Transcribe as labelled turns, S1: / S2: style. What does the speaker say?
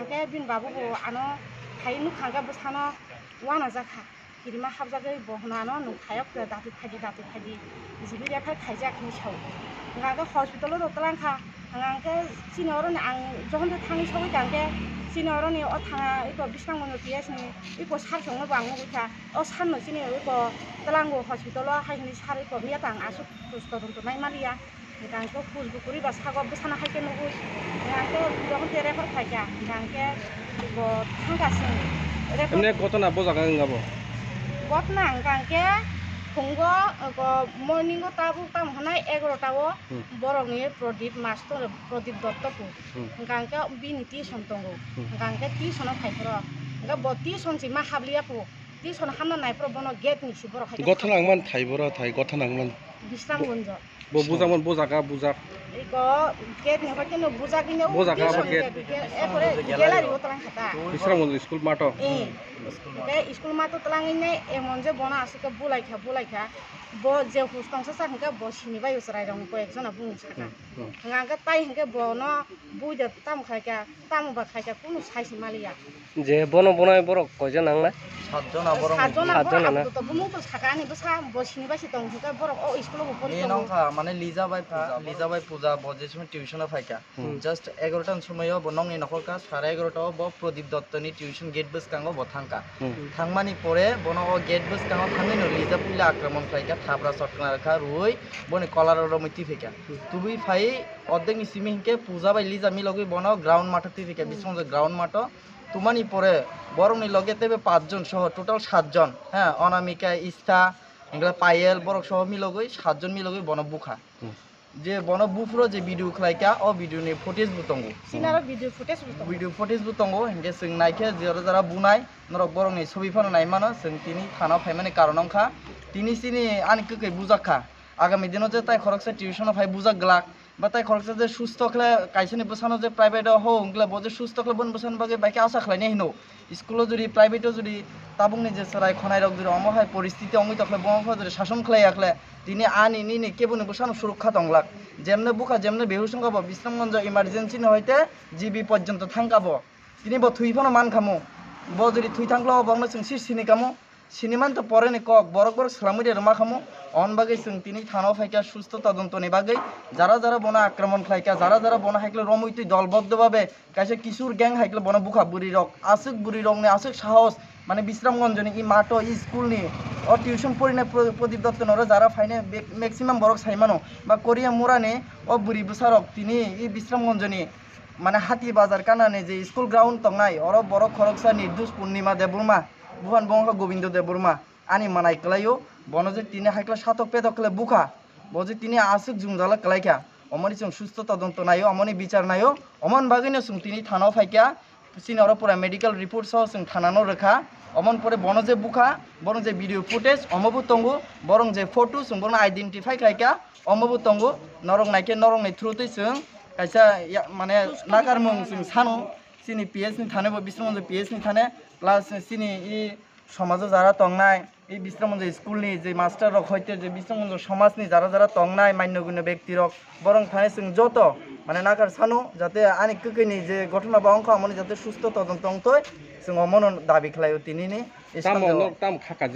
S1: hangke bin babu bo ano khai nu khanga bo sano wana jakha kirima habjagoi bo honano nu khayok dati phadi jibi ya phai khaijak ni sau ngaga hospital ro tolangkha hangke sinoro ni ang jokhon thangi sogoi tangke sinoro ni o thanga iko bisang mono pias ni iko sar songno bangmo gutha o sanno sini iko tolango hospital haini sar iko biya tang asu todonto nai maria ngangke pulbukuri ba sagop besana haike nugu ngangke jokhon refer khaika ngangke bo thangkasin
S2: এমনি কত না বোঝাকা গাবো
S1: গতনা ngangke phunggo go morning go tabu tam hanai 11 tawo borongni prodip master prodip dotto pu ngangke bini tuition tongo ngangke tuition khaikro nga bo tuition si ma hablia pu tuition hamna nai pro bono gate ni si boro khaik
S2: গঠন আংমান থাইবরা থাই গঠন আংমান
S1: bisram gonjo
S2: bo bujaman bojaga bujak
S1: iko gate ni hoite no bujaki no
S2: Bojaka abo gate.
S1: epore gallery otlang khata
S2: বিশ্রাম school মাটো
S1: ke school ma to tlang ini emon je bona asike bulaikha bo je hustang sa hangke bo sini bai usrai rong ko ekjona bung saka ngangke tai hangke bono buide tam khaika tam ba khaika kunu saisi malia
S3: যে বন বনাই বড় কয়জন Nangla
S1: sajona na to bumu to saka ni basa bo sini bai sitong hangke boro o school bo pori
S4: এই নংখা মানে Liza by পূজা বজে সময় টিউশনে ফাইকা just 11টার সময় বনং নি নখরকা 11:30 ব প্রদীপ দত্তনি টিউশন গেট বস কাঙ্গ বথাঙ্কা থাংমানি পরে বন ও গেট বস কাঙ্গ থাঙ্গি ন লিজা পুইলা আক্রমণ ফাইকা থাবরা সটনা রাখা রুই বনি কলার রমিতি ফেকা তুবি ফাই অর্ধেক নি সিমিংকে পূজা বাই লিজা মি লগই বন গ্রাউন্ড মাঠতে ফেকা বিসং গ্রাউন্ড মাঠ তুমানি পরে বরংনি লগে তেবে 5 জন সহ টোটাল 7 জন হ্যাঁ অনামিকা ইস্তা এগুলা পায়েল বরক সহ মিলগই 7 জন মিলগই বন বুখা যে বন বুফ্রো যে ভিডিও খলাইকা ও ভিডিও নি ফুটেজ বুতঙ্গো
S1: sinaro video
S4: ফুটেজ বুতঙ্গো হেঙ্গে जों নাইকে যারা বুনাই নরক বরংনি ছবি ফটো নাইমানো जों তিনি থানা ফাইমানে কারণংখা তিনি সিনি আনিককে বুজাখা আগামী দিনত যে তাই খরকসে টিউশন ফাই বুজাক গ্লাক বা তাই খরকসে যে সুস্থ খলে কাইছনি বসানো যে প্রাইভেট হো ওংগলা বজে সুস্থ খলে বন বসান বাগে বাইকে আশা খলাইনে হিনো স্কুল যদি প্রাইভেটও যদি তাবুংনি যে সরাই খনাই রক যদি অমহাই পরিস্থিতি অমিত খলে বংফ যদি শাসন খলাই আখলে তিনি আনি নি কেবনে বসানো সুরক্ষা দংলাক যেমনে বুকা যেমনে বেহুসং গাবো বিশ্রামগঞ্জ ইমার্জেন্সি ন হইতে জিবি পর্যন্ত থাঙ্কাবো তিনি ব থুইফনো মান খামু ব যদি থুই থাঙ্কলো বংনো जों সিনি কামু সিনেমান তো পরে নি কক বরক সালামুরি রমা খামু অন বাগে जों তিনি থানাও ফাইকা সুস্থ তদন্তনি বাগে যারা বনা আক্রমণ খাইকা যারা বনা হাইকলে রমইতি দলবদ্ধভাবে কাইছে কিশোর গ্যাং হাইকলে বনা বুখা বুড়ি রক বুড়ি রক নে আসুক সাহস মানে বিশ্রামগঞ্জনি ই মাটো ই স্কুল নি ও টিউশন পড়িনে প্রদীপ দত্ত নরে যারা ফাইনে ম্যাক্সিমাম বরক সাইমানো বা কোরিয়া মুরানে ও বুড়ি বুসারক তিনি ই বিশ্রামগঞ্জনি মানে হাতি বাজার কানানে যে স্কুল গ্রাউন্ড তংনাই অর বরক খরকসা নির্দোষ পূর্ণিমা দেববর্মা বুহান বংশ গোবিন্দ দেববর্মা আনি মানাই কলাইও বনজে তিনি হাইকলা সাতক পেদকলে বুখা বজে তিনি আসুক জুমজালা কলাইখা অমনি जों সুস্থ তদন্ত নাইও অমনি বিচার নাইও অমন বাগিনে जों তিনি থানাও ফাইকা সিনি অর পুরা মেডিকেল রিপোর্ট সহ जों থানানো রেখা অমন পরে বনজে বুখা বরং যে ভিডিও ফুটেজ অমবু তঙ্গু বরং যে ফটো जों বরং আইডেন্টিফাই খাইকা অমবু তঙ্গু নরং নাইকে নরং নাই থ্রুতে जों কাইসা মানে নাকারমুং जों সানো সিনি পিএস নি থানে বিশ্রামগঞ্জ পিএস নি থানে প্লাস সিনি ই সমাজে যারা তংনাই এই বিশ্রামগঞ্জ স্কুল নি যে মাস্টার রক হইতে যে বিশ্রামগঞ্জ সমাজ নি যারা তংনাই মান্যগুণ্য ব্যক্তি রক বরং থানে जों যত মানে নাকার সানো যাতে আনি ককইনি যে ঘটনা বা অঙ্ক আমনি যাতে সুস্থ তদন্ত অংতই जों অমন দাবি খেলাইও তিনি নি
S2: তাম খাকা